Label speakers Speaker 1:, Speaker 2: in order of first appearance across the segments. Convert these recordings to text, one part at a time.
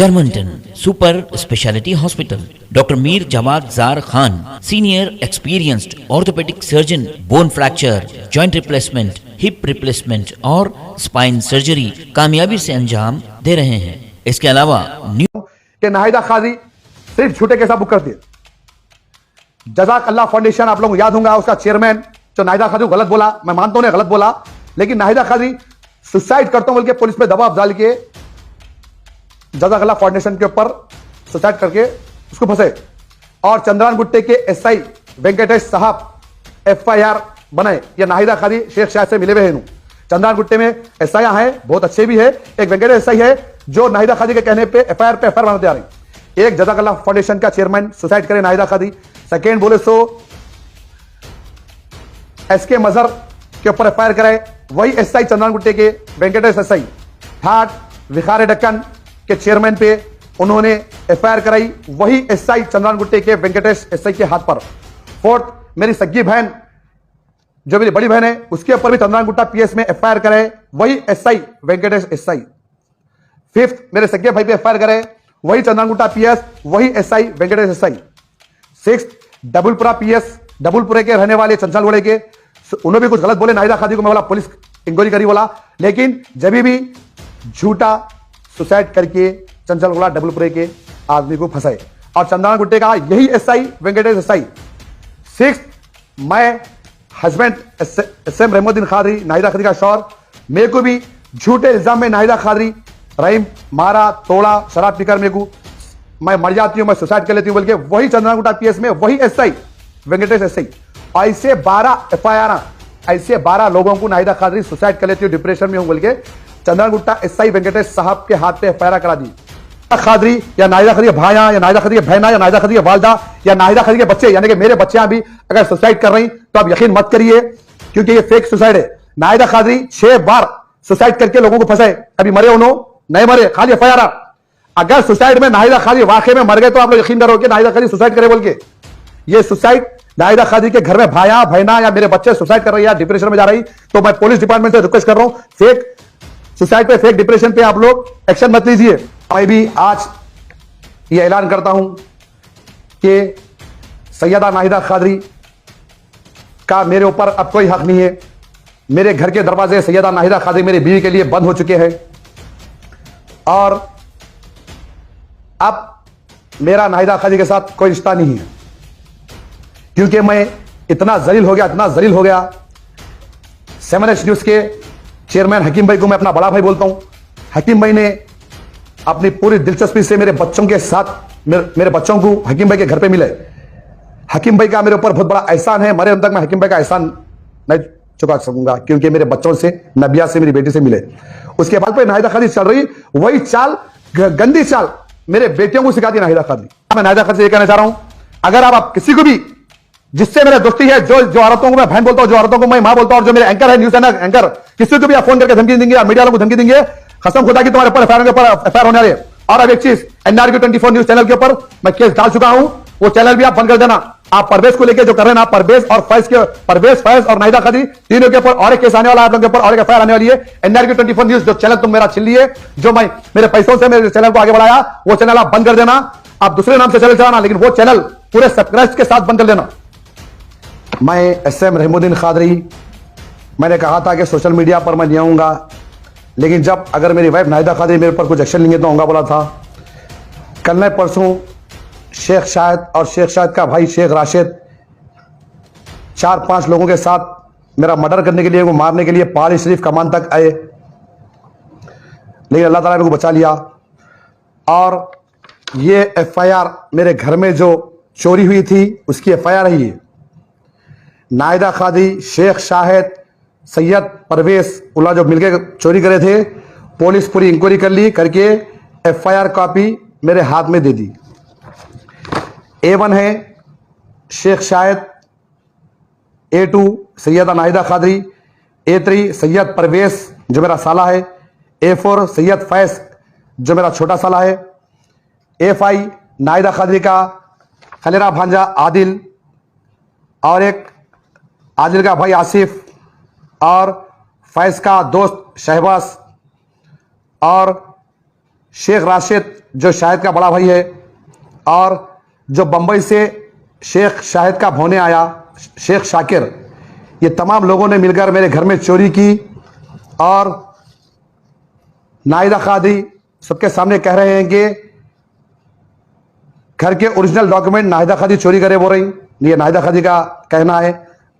Speaker 1: Germanton super speciality hospital, doctor Mir Jawad Zar Khan, senior experienced orthopaedic surgeon, bone fracture, joint replacement, hip replacement और spine surgery कामयाबी से अंजाम दे रहे हैं। इसके अलावा न्यू
Speaker 2: कि नाहिदा कादरी सिर्फ झूठे के साथ बुक करती है। जजाक अल्लाह फाउंडेशन, आप लोगों को याद होगा, उसका चेयरमैन जो नाहिदा कादरी को गलत बोला, मैं मानता हूं गलत बोला, लेकिन नाहिदा कादरी सुसाइड करता हूं बोल के पुलिस पे दबाव डाल के जजाक अल्लाह फाउंडेशन के ऊपर सुसाइड करके उसको फंसे। और चंद्रान गुट्टे के एसआई वेंकटेश साहब एफआईआर बनाए। ये नाहिदा कादरी शेख शाह से मिले हुए हैं। चंद्रान गुट्टे में एसआई हैं, बहुत अच्छे भी है। एक वेंकटेश एसआई है जो नाहिदा कादरी के कहने पे एफआईआर बनाते आ रही। एक जजाक अल्लाह फाउंडेशन का चेयरमैन सुसाइड करे नाहिदा कादरी। सेकेंड बोले सो एसके मजहर के ऊपर एफआईआर कराए, वही एसआई चंद्रान गुट्टे के वेंकटेश एसआई। थर्ड विखार डक्कन के चेयरमैन पे उन्होंने एफआईआर कराई, वही एसआई चंद्रान गुट्टे के वेंकटेश एसआई के हाथ पर। फोर्थ मेरी सगी बहन जो मेरी बड़ी बहन है उसके ऊपर भी चंद्रान गुट्टा पीएस में एफआईआर कराए, वही एसआई वेंकटेश एसआई। फिफ्थ मेरे सगे भाई पे एफआईआर कराए, वही चंद्रान गुट्टा पीएस, वही SI Venkatesh SI. Sixth Dabeerpura PS, डबुलपुरे के रहने वाले चंचल घोड़े के, उन्होंने भी कुछ गलत बोले नाहिदा कादरी को। मैं बोला पुलिस इंक्वायरी करी बोला, लेकिन जब भी झूठा सुसाइड करके चंचल घोड़ा डबलपुरे के आदमी को फंसाए। और चंद्रान गुट्टे का यही एसआई वेंकटेश एसआई। सिक्स मैं हस्बैंड एसएम रहमुद्दीन कादरी, नाहिदा कादरी का शौहर, मेरे को भी झूठे इल्जाम में नाहिदा कादरी रहीम मारा तोड़ा, शराब पीकर मेरे को मैं मर जाती हूं, मैं सुसाइड कर लेती हूं बोल के वही चंद्रान गुट्टा पीएस में वही एसआई वेंकटेश एसआई। ऐसे 12 एफआईआर, ऐसे 12 लोगों को नाहिदा कादरी सुसाइड कर लेती हूं, डिप्रेशन में हूं बोल के चंद्रान गुट्टा एसआई वेंकटेश साहब के हाथ पे एफआईआर करा दी। कादरी या नाहिदा कादरी के भाइयां या नाहिदा कादरी के बहना या नाहिदा कादरी के वालदा या नाहिदा कादरी के बच्चे, यानी कि मेरे बच्चियां भी अगर सुसाइड कर रही तो आप यकीन मत करिए, क्योंकि ये फेक सुसाइड है। नाहिदा कादरी 6 बार सुसाइड करके लोगों को फंसाए, अभी मरे उन्होंने नहीं मरे, खाली एफआईआर। अगर सुसाइड में नाहिदा कादरी वाकई में मर गए तो आप लोग यकीन करोगे नाहिदा कादरी सुसाइड करे बोल के। ये सुसाइड नाहिदा कादरी के घर में भाइयां बहना या मेरे बच्चे सुसाइड कर रही है, डिप्रेशन में जा रही, तो मैं पुलिस डिपार्टमेंट से रिक्वेस्ट कर रहा हूं, फेक सुसाइड पे, फेक डिप्रेशन पे आप लोग एक्शन मत लीजिए। मैं भी आज ये ऐलान करता हूं कि सैयदा नाहिदा कादरी का मेरे ऊपर अब कोई हक नहीं है। मेरे घर के दरवाजे सैयदा नाहिदा कादरी मेरी बीवी के लिए बंद हो चुके हैं और अब मेरा नाहिदा कादरी के साथ कोई रिश्ता नहीं है, क्योंकि मैं इतना जलील हो गया। 7H न्यूज के चेयरमैन हकीम भाई को मैं अपना बड़ा भाई बोलता हूं। हकीम भाई ने अपनी पूरी दिलचस्पी से मेरे बच्चों के साथ मेरे बच्चों को हकीम भाई के घर पे मिले। हकीम भाई का मेरे ऊपर बहुत बड़ा एहसान है, मरे तक मैं हकीम भाई का एहसान नहीं चुका सकूंगा, क्योंकि मेरे बच्चों से, नबिया से, मेरी बेटी से मिले। उसके बाद पे नाहिदा कादरी चल रही वही चाल, गंदी चाल मेरे बेटियों को सिखाती नाहिदा कादरी। मैं नाहिदा कादरी से ये कहना चाह रहा हूं, अगर आप किसी को भी जिससे मेरा दोस्ती है, जो औरतों को मैं बहन बोलता हूं, जो औरतों को मैं मां बोलता हूं, और जो मेरे एंकर है, न्यूज चैनल एंकर, किसी को भी आप फोन करके धमकी देंगे या मीडिया वालों को धमकी देंगे, कसम खुदा की तुम्हारे ऊपर एफआईआर होने वाले। और अब एक चीज, एनआरके 24 न्यूज चैनल के ऊपर मैं केस डाल चुका हूं, वो चैनल भी आप बंद कर देना। आप परवेज को लेकर जो कर रहे हैं ना, परवेज फैज और नाहिदा कादरी तीनों के ऊपर और एक केस आने वाला है, आप लोगों के ऊपर और एक एफआईआर आने वाली है। एनआरके 24 न्यूज जो चैनल तुम मेरा छीन लिए, जो मैं मेरे पैसों से मेरे चैनल को आगे बढ़ाया, वो चैनल आप बंद कर देना। आप दूसरे नाम से चैनल चलाना, लेकिन वो चैनल पूरे सब्सक्राइब के साथ बंद कर देना। मैं एसएम रहमुद्दीन कादरी, मैंने कहा था कि सोशल मीडिया पर मैं नहीं आऊंगा, लेकिन जब अगर मेरी वाइफ नाहिदा कादरी मेरे ऊपर कुछ एक्शन लेंगे तो आऊंगा बोला था। कल ने परसों शेख शाहिद और शेख शाहिद का भाई शेख राशिद 4-5 लोगों के साथ मेरा मर्डर करने के लिए, वो मारने के लिए पहाड़ी शरीफ कमान तक आए, लेकिन अल्लाह ताला ने मेरे को बचा लिया। और ये एफआईआर मेरे घर में जो चोरी हुई थी उसकी एफआईआर है ये। नाहिदा कादरी, शेख शाहिद, सैयद परवेज उल्ला जो मिलकर चोरी करे थे, पुलिस पूरी इंक्वायरी कर ली, करके एफआईआर कॉपी मेरे हाथ में दे दी। A1 है शेख शाहिद, A2 सैयदा नाहिदा कादरी, A3 सैयद परवेज जो मेरा साला है, A4 सैयद फैज जो मेरा छोटा साला है, A5 नाहिदा कादरी का खलेरा भांजा आदिल, और एक आदिल का भाई आसिफ, और फैज का दोस्त शहबाज, और शेख राशिद जो शाहिद का बड़ा भाई है, और जो बंबई से शेख शाहिद का भोने आया शेख शाकिर, ये तमाम लोगों ने मिलकर मेरे घर में चोरी की। और नाहिदा कादरी सबके सामने कह रहे हैं कि घर के ओरिजिनल डॉक्यूमेंट नाहिदा कादरी चोरी करे बोल रही, ये नाहिदा कादरी का कहना है।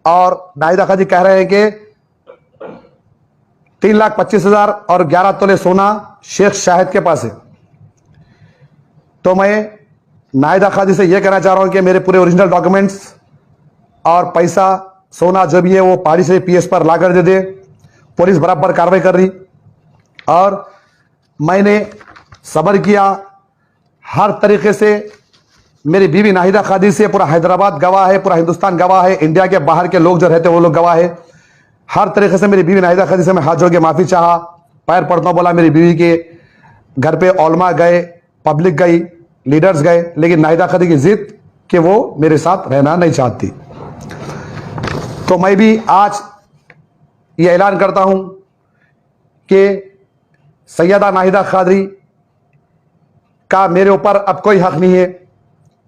Speaker 2: और नाहिदा कादरी कह रहे हैं कि 3,25,000 और 11 तोले सोना शेख शाहिद के पास है। तो मैं नाहिदा कादरी से यह कहना चाह रहा हूं कि मेरे पूरे ओरिजिनल डॉक्यूमेंट्स और पैसा सोना जो भी है वो पहाड़ी से पीएस पर लाकर दे दे। पुलिस बराबर कार्रवाई कर रही, और मैंने सब्र किया हर तरीके से। मेरी बीवी नाहिदा कादरी से पूरा हैदराबाद गवाह है, पूरा हिंदुस्तान गवाह है, इंडिया के बाहर के लोग जो रहते हैं वो लोग गवाह है। हर तरीके से मेरी बीवी नाहिदा कादरी से मैं हाथ जोड़ के माफी चाहा, पैर पड़ता हूं, बोला मेरी बीवी के घर पे ओलमा गए, पब्लिक गई, लीडर्स गए, लेकिन नाहिदा कादरी की जिद कि वो मेरे साथ रहना नहीं चाहती। तो मैं भी आज ये ऐलान करता हूं कि सैयदा नाहिदा कादरी का मेरे ऊपर अब कोई हक नहीं है।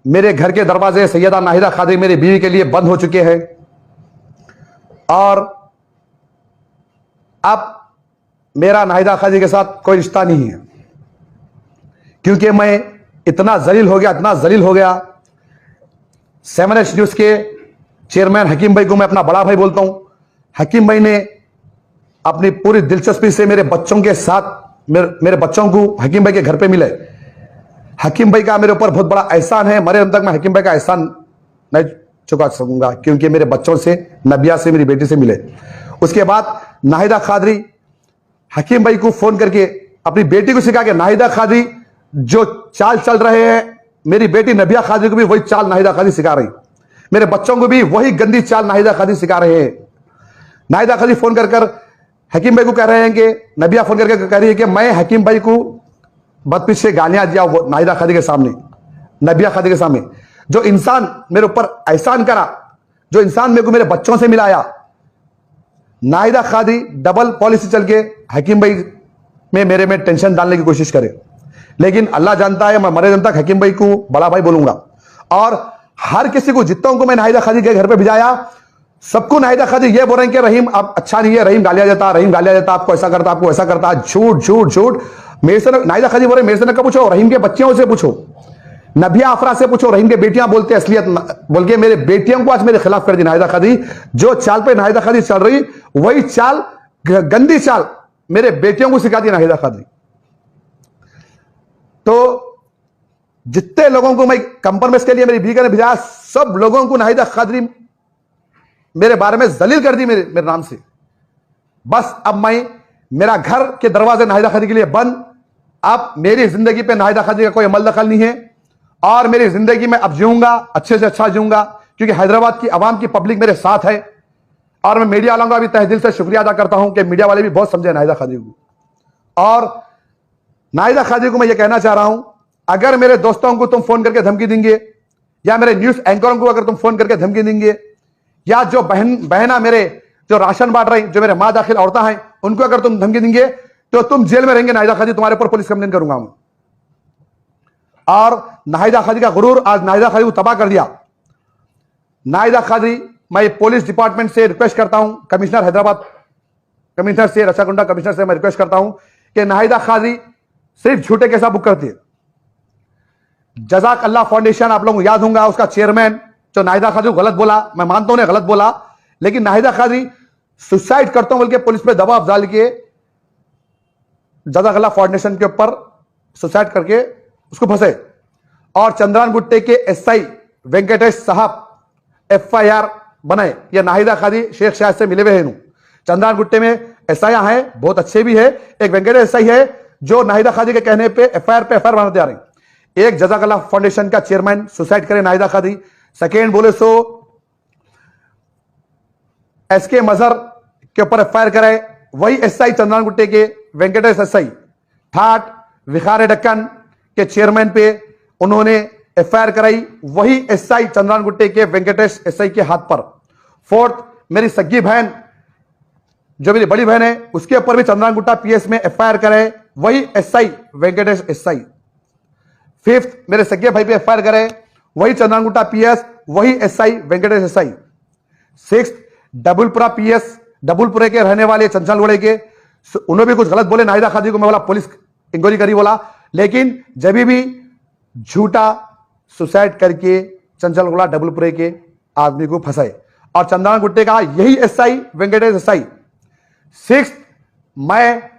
Speaker 2: मेरे घर के दरवाजे सैयदा नाहिदा कादरी मेरी बीवी के लिए बंद हो चुके हैं, और अब मेरा नाहिदा कादरी के साथ कोई रिश्ता नहीं है, क्योंकि मैं इतना जलील हो गया। 7H न्यूज के चेयरमैन हकीम भाई को मैं अपना बड़ा भाई बोलता हूं। हकीम भाई ने अपनी पूरी दिलचस्पी से मेरे बच्चों के साथ मेरे बच्चों को हकीम भाई के घर पे मिले। हकीम भाई का मेरे ऊपर बहुत बड़ा एहसान है, मरे दम तक मैं हकीम भाई का एहसान नहीं चुका सकूंगा, क्योंकि मेरे बच्चों से, नबिया से, मेरी बेटी से मिले। उसके बाद नाहिदा कादरी हकीम भाई को फोन करके अपनी बेटी को सिखा के नाहिदा कादरी जो चाल चल रहे हैं, मेरी बेटी नबिया कादरी को भी वही चाल नाहिदा कादरी सिखा रही, मेरे बच्चों को भी वही गंदी चाल नाहिदा कादरी सिखा रहे हैं। नाहिदा कादरी फोन कर हकीम भाई को कह रहे हैं कि नबिया फोन करके कह रही है कि मैं हकीम भाई को बदतमीज से गालियां दिया नाहिदा कादरी के सामने, नबिया कादरी के सामने। जो इंसान मेरे ऊपर एहसान करा, जो इंसान मेरे को मेरे बच्चों से मिलाया, नाहिदा कादरी डबल पॉलिसी चल के हकीम भाई में मेरे में टेंशन डालने की कोशिश करे। लेकिन अल्लाह जानता है, मैं मरे दम तक हकीम भाई को बड़ा भाई बोलूंगा। और हर किसी को, जितनों को मैं नाहिदा कादरी के घर पे भिजाया, सबको नाहिदा कादरी ये बोल रहे हैं कि रहीम आप अच्छा नहीं है, रहीम गालियां देता, आपको ऐसा करता, आपको ऐसा करता। झूठ। मेरे से नाहिदा कादरी बोल रहे मेरे से न पूछो, रहीम के बच्चियों से पूछो, नबिया अफरा से पूछो, रहीम के बेटियां बोलते असलियत बोल के मेरे बेटियों को आज मेरे खिलाफ कर दी नाहिदा कादरी। जो चाल पे नाहिदा कादरी चल रही, वही चाल, गंदी चाल मेरे बेटियों को सिखा दी नाहिदा कादरी। तो जितने लोगों को मैं कंप्रोमाइज के लिए मेरी बीवी ने भेजा, सब लोगों को नाहिदा कादरी मेरे बारे में जलील कर दी मेरे नाम से। बस अब मेरा घर के दरवाजे नाहिदा कादरी के लिए बंद। अब मेरी जिंदगी पे नाहिदा कादरी का कोई अमल दखल नहीं है, और मेरी जिंदगी में अब जीऊंगा, अच्छे से अच्छा जीऊंगा, क्योंकि हैदराबाद की आवाम की पब्लिक मेरे साथ है। और मैं मीडिया वालों का भी तहे दिल से शुक्रिया अदा करता हूं कि मीडिया वाले भी बहुत समझे नाहिदा कादरी को। और नाहिदा कादरी को मैं ये कहना चाह रहा हूं, अगर मेरे दोस्तों को तुम फोन करके धमकी देंगे, या मेरे न्यूज एंकरों को अगर तुम फोन करके धमकी देंगे, या जो बहना मेरे जो राशन बांट रही, जो मेरे मां दाखिल औरतें हैं, उनको अगर तुम धमकी देंगे तो तुम जेल में रहेंगे नाहिदा कादरी, तुम्हारे ऊपर पुलिस कंप्लेन करूंगा मैं। और नाहिदा कादरी का गुरूर आज नाहिदा कादरी को तबाह कर दिया। नाहिदा कादरी, मैं पुलिस डिपार्टमेंट से रिक्वेस्ट करता हूं, कमिश्नर हैदराबाद कमिश्नर से, रचाकुंडा कमिश्नर से मैं रिक्वेस्ट करता हूं कि नाहिदा कादरी सिर्फ झूठे केसा बुक करती है। जजाक अल्लाह फाउंडेशन, आप लोगों को याद होगा, उसका चेयरमैन जो नाहिदा कादरी को गलत बोला, मैं मानता हूं उन्हें गलत बोला, लेकिन नाहिदा कादरी सुसाइड करता हूं बोल के पुलिस पे दबाव डाल के जजाक अल्लाह फाउंडेशन के ऊपर सुसाइड करके उसको फंसे। और चंद्रान गुट्टे के एसआई वेंकटेश साहब FIR बनाए, ये नाहिदा कादरी शेख शाहिद से मिले हुए हैं। चंद्रान गुट्टे में एसआई हैं, बहुत अच्छे भी है। एक वेंकटेश एसआई है जो नाहिदा कादरी के कहने पे FIR पे FIR बनाते आ रहे हैं। एक जजाक अल्लाह फाउंडेशन का चेयरमैन सुसाइड करे नाहिदा कादरी। सेकेंड बोले सो SK मजहर के ऊपर FIR कराए, वही SI चंद्रान गुट्टे के वेंकटेश SI। थर्ड, विखारे डक्कन के चेयरमैन पे उन्होंने FIR कराई, वही SI चंद्रान गुट्टे के वेंकटेश SI के हाथ पर। फोर्थ, मेरी सगी बहन जो मेरी बड़ी बहन है, उसके ऊपर भी चंद्रान गुट्टा PS में FIR कराए, वही एसआई वेंकटेश एसआई। फिफ्थ, मेरे सगे भाई पे एफआईआर करे वही चंद्रानगुट्टा पीएस, वही SI Venkatesh SI. Sixth, Dabeerpura PS, डबुलपुरे के रहने वाले चंचल घोड़े के, उन्होंने भी कुछ गलत बोले नाहिदा खादी को, मैं बोला पुलिस इंक्वायरी करी बोला, लेकिन जब भी झूठा सुसाइड करके चंचल घोड़ा डबुलपुरे के आदमी को फंसाए और चंद्रान गुट्टे का यही एसआई वेंकटेश एसआई। सिक्स्थ, मैं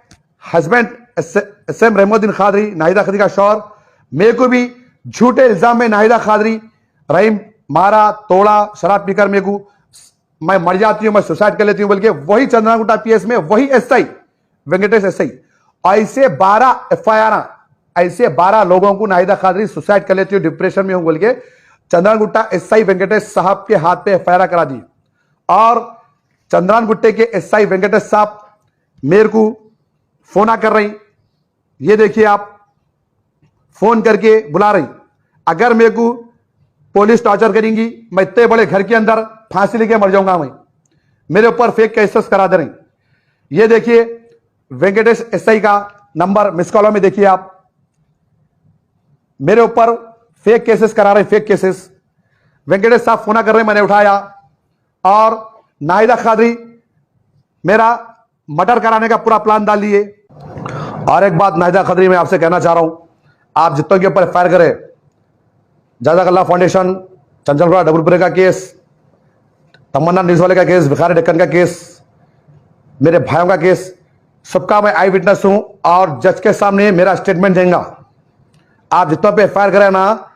Speaker 2: हस्बैंड एसएम रहमुद्दीन खादरी नाहिदा खादी का शौहर, मेरे को भी झूठे इल्जाम में नाहिदा खादरी रहीम मारा तोड़ा शराब पीकर मेरे को मैं मर जाती हूं, मैं सुसाइड कर लेती हूं, बल्कि वही चंद्रानगुट्टा पीएस में वही एसआई वेंकटेश एसआई। ऐसे 12 एफआईआर, ऐसे 12 लोगों को नाहिदा खादरी सुसाइड कर लेती हूं, डिप्रेशन में हूं बोल के चंद्रानगुट्टा एसआई वेंकटेश साहब के हाथ पे एफआईआर करा दी। और चंद्रानगुट्टे के एसआई वेंकटेश साहब मेरे को फोन कर रही, ये देखिए आप, फोन करके बुला रही, अगर मेरे को पुलिस टॉर्चर करेंगी मैं इतने बड़े घर के अंदर फांसी लेके मर जाऊंगा, मैं मेरे ऊपर फेक केसेस करा दे रही। ये देखिए वेंकटेश एसआई का नंबर मिस कॉल में देखिए आप, मेरे ऊपर फेक केसेस करा रहे, फेक केसेस। वेंकटेश साहब फोन कर रहे, मैंने उठाया और नाहिदा खादरी मेरा मर्डर कराने का पूरा प्लान डाल लिए। और एक बात नाहिदा खादरी मैं आपसे कहना चाह रहा हूं, आप जितनों के ऊपर एफआईआर करें, जाज़ाकल्लाह फाउंडेशन, चंचल घोड़ा डबुलपुरे का केस, तमन्ना न्यूज वाले का केस, भिखारी डेक्कन का केस, मेरे भाइयों का केस, सबका मैं आई विटनेस हूं और जज के सामने मेरा स्टेटमेंट देंगे। आप जितनों पे एफआईआर करें ना,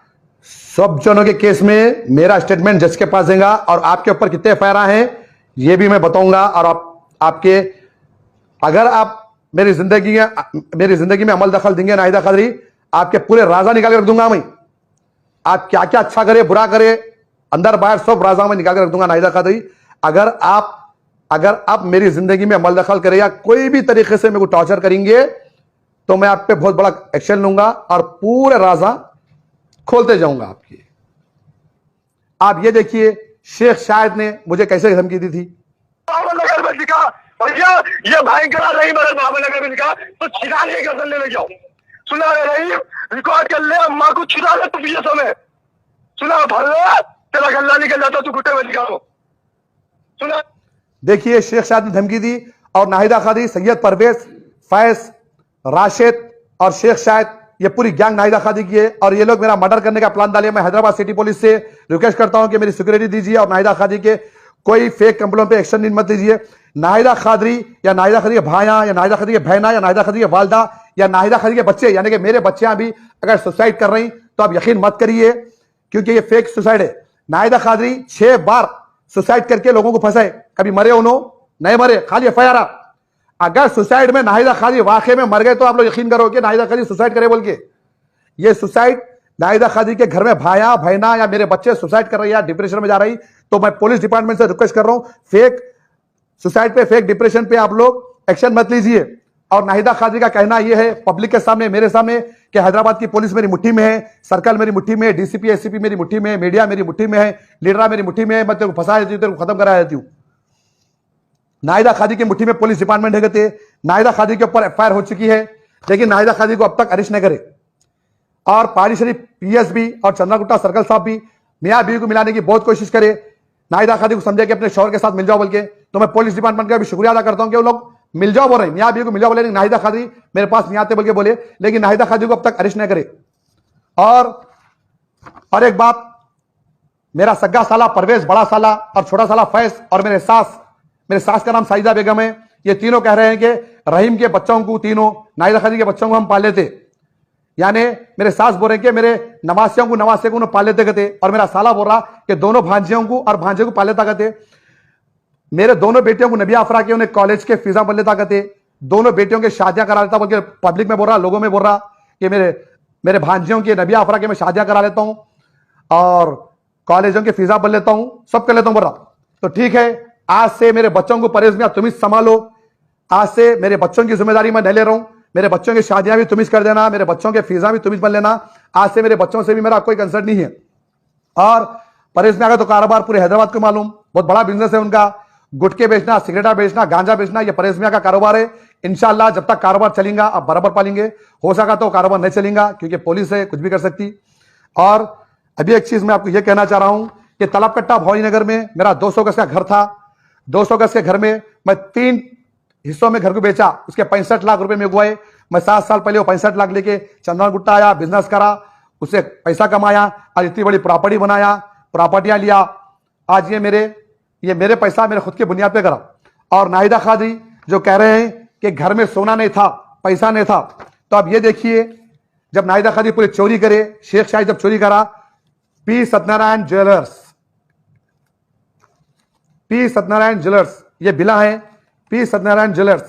Speaker 2: सब जनों के केस में मेरा स्टेटमेंट जज के पास देगा और आपके ऊपर कितने एफआईआर हैं ये भी मैं बताऊंगा। और आपके अगर आप मेरी जिंदगी में अमल दखल देंगे नाहिदा खादरी, आपके पूरे राजा निकाल के रख दूंगा मैं। आप क्या क्या अच्छा करे बुरा करे अंदर बाहर सब राजा में निकाल के रख दूंगा नाहिदा खादरी। अगर आप मेरी जिंदगी में अमल दखल करें या कोई भी तरीके से मेरे को टॉर्चर करेंगे तो मैं आप पे बहुत बड़ा एक्शन लूंगा और पूरे राजा खोलते जाऊंगा आपकी। आप ये देखिए शेख शाहिद ने मुझे कैसे धमकी दी थी।
Speaker 3: भैया ये भयंकर रही मगर महामनगर में लिखा तो छिड़ा ले गर्दन ले जाओ, सुना रही रिकॉर्ड कर ले, अम्मा को छिड़ा ले तू ये समय सुना भर ले, तेरा गल्ला निकल जाता तू गुट्टे में दिखा दो सुना।
Speaker 2: देखिए शेख शाहिद ने धमकी दी और नाहिदा खादी, सैयद परवेज, फैज, राशिद और शेख शाहिद, ये पूरी गैंग नाहिदा खादी की है और ये लोग मेरा मर्डर करने का प्लान डाले। मैं हैदराबाद सिटी पुलिस से रिक्वेस्ट करता हूं कि मेरी सिक्योरिटी दीजिए और नाहिदा खादी के कोई फेक कंप्लेन पे एक्शन मत लीजिए। नाहिदा खादरी या नाहिदा खादी के भाइयां या नाहिदा खादी के बहना या नाहिदा खादी के वालदा या नाहिदा खादी के बच्चे यानी कि मेरे बच्चियां भी अगर सुसाइड कर रही तो आप यकीन मत करिए क्योंकि ये फेक सुसाइड है। नाहिदा खादरी 6 बार सुसाइड करके लोगों को फंसाए, कभी मरे उन्होंने नहीं मरे, खाली एफआईआर। अगर सुसाइड में नाहिदा खादी वाकई में मर गए तो आप लोग यकीन करोगे नाहिदा खादी सुसाइड करे बोल के। ये सुसाइड नाहिदा खादी के घर में भाया बहना या मेरे बच्चे सुसाइड कर रही है, डिप्रेशन में जा रही, तो मैं पुलिस डिपार्टमेंट से रिक्वेस्ट कर रहा हूं फेक सुसाइड पे फेक डिप्रेशन पे आप लोग एक्शन मत लीजिए। और नाहिदा खादी का कहना यह है पब्लिक के सामने मेरे सामने कि हैदराबाद की पुलिस मेरी मुट्ठी में है, सर्कल मेरी मुट्ठी में है, डीसीपी एससीपी मेरी मुट्ठी में है, मीडिया मेरी मुट्ठी में है, लीडरा मेरी मुट्ठी में है, मैं तेरे को फंसा देती हूं, तेरे को खत्म करा देती हूं। नाहिदा खादी की मुट्ठी में पुलिस डिपार्टमेंट है कहते। नाहिदा खादी के ऊपर एफआईआर हो चुकी है लेकिन नाहिदा खादी को अब तक अरेस्ट नहीं करे। और पहाड़ी शरीफ पीएस भी और चंद्रागुट्टा सर्कल साहब भी मियां बीवी को मिलाने की बहुत कोशिश करे, नाहिदा खादी को समझे कि अपने शौहर के साथ मिल जाओ बोल के। तो मैं पुलिस डिपार्टमेंट का भी शुक्रिया अदा करता हूं कि वो लोग मिल जाओ बोल रहे, मियां बीवी को मिल जाओ बोले, नाहिदा खादी मेरे पास नहीं आते बोल के बोले, लेकिन नाहिदा खादी को अब तक अरेस्ट नहीं करे। और एक बात, मेरा सग्गा साला परवेज, बड़ा साला और छोटा साला फैज और मेरे सास का नाम साइदा बेगम है, ये तीनों कह रहे हैं कि रहीम के बच्चों को, तीनों नाहिदा खादी के बच्चों को हम पाल लेते। यानी मेरे सास बोल रहे कि मेरे नवासियों को नवासे को पाल लेते कहते और मेरा साला बोल रहा कि दोनों भांजियों को और भांजे को पाल लेता कहते। मेरे दोनों बेटियों को नबी आफरा के उन्हें कॉलेज के फीसा बन लेता कहते, दोनों बेटियों के शादियां करा लेता बोल के पब्लिक में बोल रहा, लोगों में बोल रहा कि मेरे भांजियों की नबी आफरा के मैं शादियां करा लेता हूं और कॉलेजों के फीसा बन लेता हूं, सब कर लेता हूं बोल रहा। तो ठीक है, आज से मेरे बच्चों को परवेज मियां तुम ही संभालो, आज से मेरे बच्चों की जिम्मेदारी मैं नहीं ले रहा हूं, मेरे बच्चों की शादियां भी तुम ही कर देना, मेरे बच्चों के फीसा भी तुम ही बन लेना, आज से मेरे बच्चों से भी मेरा कोई कंसर्न नहीं है। और परवेज मियां का तो कारोबार पूरे हैदराबाद को मालूम, बहुत बड़ा बिजनेस है उनका, गुटके बेचना, सिगरेटा बेचना, गांजा बेचना, ये परवेज मियां का कारोबार है। इंशाल्लाह जब तक कारोबार चलेगा आप बराबर पालेंगे, हो सका तो कारोबार नहीं चलेगा क्योंकि पुलिस है, कुछ भी कर सकती। और अभी एक चीज मैं आपको यह कहना चाह रहा हूं कि तलबकट्टा भवानी नगर में मेरा 200 गज का घर था। 200 गज के घर में मैं 3 हिस्सों में घर को बेचा, उसके 65 लाख रुपए में हुए। मैं 7 साल पहले वो 65 लाख लेके चंदन गुट्टा आया, बिजनेस करा, उससे पैसा कमाया और इतनी बड़ी प्रॉपर्टी बनाया, प्रॉपर्टियां लिया। आज ये मेरे पैसा मेरे खुद की बुनियाद पे करा। और नाहिदा खादी जो कह रहे हैं कि घर में सोना नहीं था, पैसा नहीं था, तो अब ये देखिए जब नाहिदा खादी पूरी चोरी करे, शेख शाही जब चोरी करा, पी सत्यनारायण ज्वेलर्स, ये बिला है पी सत्यनारायण ज्वेलर्स,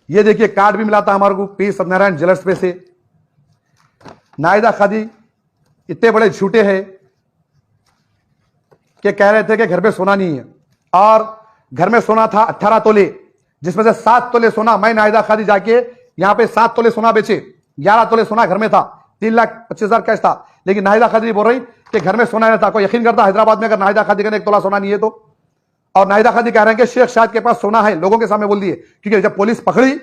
Speaker 2: ये देखिए कार्ड भी मिला था हमारे को पी सत्यनारायण ज्वेलर्स पे से। नाहिदा खादी इतने बड़े झूठे हैं कि कह रहे थे कि घर में सोना नहीं है, और घर में सोना था 18 तोले, जिसमें से 7 तोले सोना मैं नाहिदा खादी जाके यहां पे 7 तोले सोना बेचे। 11 तोले सोना घर में था, 3,25,000 कैश था, लेकिन नाहिदा खादी बोल रही कि घर में सोना नहीं था। कोई यकीन करता हैदराबाद में अगर नाहिदा खादी का 1 तोला सोना नहीं है तो? और नाहिदा खादी कह रहे हैं कि शेख शाहिद के पास सोना है, लोगों के सामने बोल दिए, क्योंकि जब पुलिस पकड़ी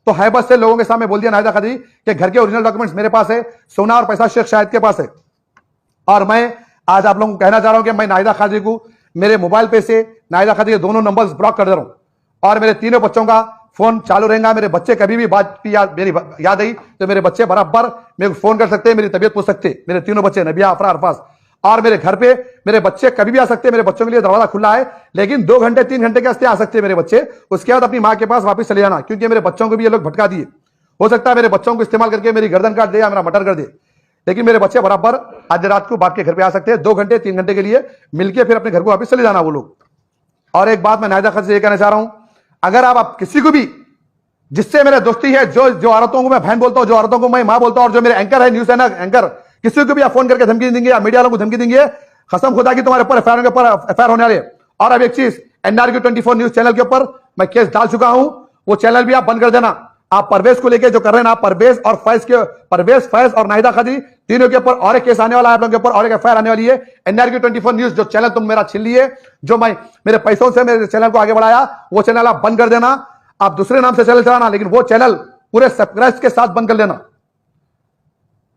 Speaker 2: तो हैबत से लोगों के सामने बोल दिया नाहिदा खादी कि घर के ओरिजिनल डॉक्यूमेंट्स मेरे पास है, सोना और पैसा शेख शाहिद के पास है। और मैं आज आप लोगों को कहना चाह रहा हूं कि मैं नाहिदा खादी को मेरे मोबाइल पे से नाहिदा खादी के दोनों नंबर्स ब्लॉक कर दे रहा हूं, और मेरे तीनों बच्चों का फोन चालू रहेगा। मेरे बच्चे कभी भी बात की मेरी याद आई तो मेरे बच्चे बराबर मेरे को फोन कर सकते हैं, मेरी तबीयत पूछ सकते हैं। मेरे तीनों बच्चे नबिया, अफरा, अरफाज, और मेरे घर पे मेरे बच्चे कभी भी आ सकते हैं। मेरे बच्चों के लिए दरवाजा खुला है, लेकिन 2 घंटे 3 घंटे के वास्ते आ सकते हैं मेरे बच्चे। उसके बाद अपनी माँ के पास वापस चले जाना, क्योंकि मेरे बच्चों को भी ये लोग भटका दिए। हो सकता है मेरे बच्चों को इस्तेमाल करके मेरी गर्दन काट दे या मेरा मर्डर कर दे, लेकिन मेरे बच्चे बराबर आज रात को बाप के घर पे आ सकते हैं 2 घंटे 3 घंटे के लिए मिलकर, फिर अपने घर को वापस चले जाना वो लोग। और एक बात मैं नाहिदा खादी से ये कहना चाह रहा हूं, अगर आप किसी को भी जिससे मेरे दोस्ती है, जो औरतों को मैं बहन बोलता हूं, जो औरतों को मैं मां बोलता हूं, और जो मेरे एंकर है, न्यूज चैनल एंकर, किसी को भी आप फोन करके धमकी देंगे या मीडिया वालों को धमकी देंगे, कसम खुदा की तुम्हारे ऊपर एफआईआर होने वाले। और अब एक चीज, NRQ 24 न्यूज चैनल के ऊपर मैं केस डाल चुका हूं, वो चैनल भी आप बंद कर देना। आप परवेज को लेके जो कर रहे हैं ना, परवेज फैज और नाहिदा खादी तीनों के ऊपर और एक केस आने वाला है, आप लोगों के ऊपर और एक एफआईआर आने वाली है। NRQ 24 न्यूज जो चैनल तुम मेरा छीन लिए, जो मैं मेरे पैसों से मेरे चैनल को आगे बढ़ाया, वो चैनल आप बंद कर देना। आप दूसरे नाम से चैनल चलाना, लेकिन वो चैनल पूरे सब्सक्राइब के साथ बंद कर लेना।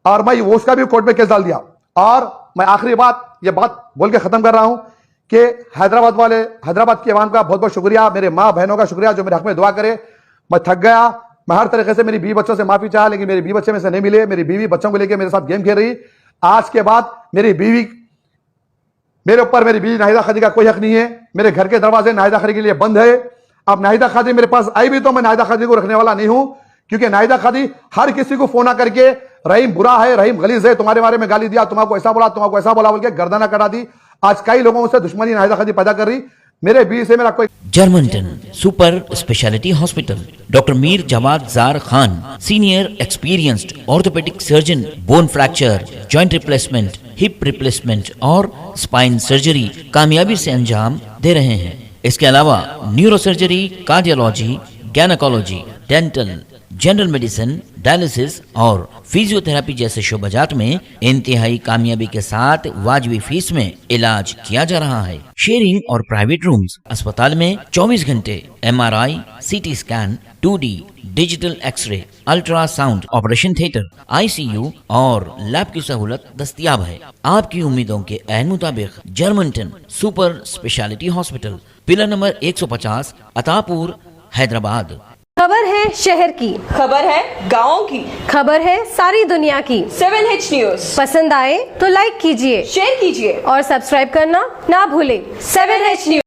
Speaker 2: और मैं वो उसका भी कोर्ट में केस डाल दिया। और मैं आखिरी बात ये बात बोल के खत्म कर रहा हूं कि हैदराबाद की अवाम का बहुत बहुत शुक्रिया, मेरे माँ बहनों का शुक्रिया जो मेरे हक में दुआ करे। मैं थक गया, मैं हर तरीके से मेरी बीवी बच्चों से माफी चाहा, लेकिन मेरी बीवी बच्चे में से नहीं मिले। मेरी बीवी बच्चों को लेकर मेरे साथ गेम खेल रही। आज के बाद मेरी बीवी नाहिदा खादी का कोई हक नहीं है। मेरे घर के दरवाजे नाहिदा खादी के लिए बंद है। अब नाहिदा खादी मेरे पास आई भी तो मैं नाहिदा खादी को रखने वाला नहीं हूं, क्योंकि नाहिदा खादी हर किसी को फोन करके रहीम बुरा है, रहीम गलीज है, तुम्हारे बारे में गाली दिया, तुमको ऐसा बोला, तुमको ऐसा बोला बोल के गर्दना कटा दी। आज कई लोगों से दुश्मनी नाहिदा खादी पैदा कर रही। मेरे बीवी से मेरा कोई
Speaker 1: जर्मनटन super speciality hospital, doctor Mir Jamat Jar Khan, senior experienced orthopaedic surgeon, bone fracture, joint replacement, hip replacement और स्पाइन सर्जरी कामयाबी से अंजाम दे रहे हैं। इसके अलावा neuro surgery, cardiology, gynaecology, dental, general medicine, dialysis और फिजियोथेरेपी जैसे शोबाजात में इंतहाई कामयाबी के साथ वाजबी फीस में इलाज किया जा रहा है। शेयरिंग और प्राइवेट रूम्स, अस्पताल में 24 घंटे MRI, CT scan, 2D digital x ray, ultrasound, operation theatre, ICU और लैब की सहूलत दस्तयाब है। आपकी उम्मीदों के ऐन मुताबिक Germanten super speciality hospital, pillar number 150, Attapur, Hyderabad.
Speaker 4: खबर है शहर की,
Speaker 5: खबर है गाँव की,
Speaker 4: खबर है सारी दुनिया की।
Speaker 5: 7H न्यूज
Speaker 4: पसंद आए तो लाइक कीजिए,
Speaker 5: शेयर कीजिए
Speaker 4: और सब्सक्राइब करना ना भूलें।
Speaker 5: 7H news.